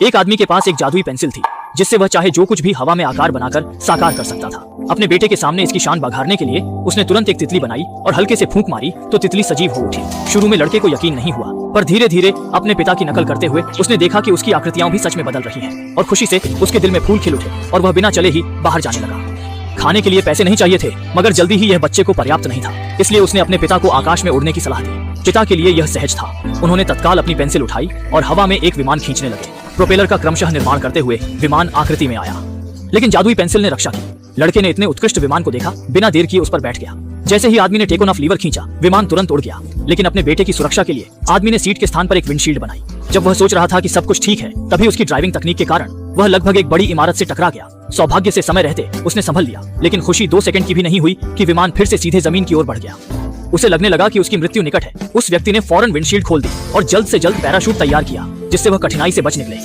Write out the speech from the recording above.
एक आदमी के पास एक जादुई पेंसिल थी जिससे वह चाहे जो कुछ भी हवा में आकार बनाकर साकार कर सकता था। अपने बेटे के सामने इसकी शान बघारने के लिए उसने तुरंत एक तितली बनाई और हल्के से फूंक मारी तो तितली सजीव हो उठी। शुरू में लड़के को यकीन नहीं हुआ, पर धीरे धीरे अपने पिता की नकल करते हुए उसने देखा कि उसकी आकृतियां भी सच में बदल रही हैं और खुशी से उसके दिल में फूल खिल उठे और वह बिना चले ही बाहर जाने लगा। खाने के लिए पैसे नहीं चाहिए थे, मगर जल्दी ही यह बच्चे को पर्याप्त नहीं था, इसलिए उसने अपने पिता को आकाश में उड़ने की सलाह दी। पिता के लिए यह सहज था। उन्होंने तत्काल अपनी पेंसिल उठाई और हवा में एक विमान खींचने लगे। प्रोपेलर का क्रमशः निर्माण करते हुए विमान आकृति में आया, लेकिन जादुई पेंसिल ने रक्षा की। लड़के ने इतने उत्कृष्ट विमान को देखा, बिना देर किए उस पर बैठ गया। जैसे ही आदमी ने टेक ऑफ लीवर खींचा, विमान तुरंत उड़ गया। लेकिन अपने बेटे की सुरक्षा के लिए आदमी ने सीट के स्थान पर एक विंडशील्ड बनाई। जब वह सोच रहा था कि सब कुछ ठीक है, तभी उसकी ड्राइविंग तकनीक के कारण वह लगभग एक बड़ी इमारत से टकरा गया। सौभाग्य से समय रहते उसने संभल लिया, लेकिन खुशी 2 सेकंड की भी नहीं हुई कि विमान फिर से सीधे जमीन की ओर बढ़ गया। उसे लगने लगा कि उसकी मृत्यु निकट है। उस व्यक्ति ने फौरन विंडशील्ड खोल दी और जल्द से जल्द पैराशूट तैयार किया, जिससे वह कठिनाई से बच निकले।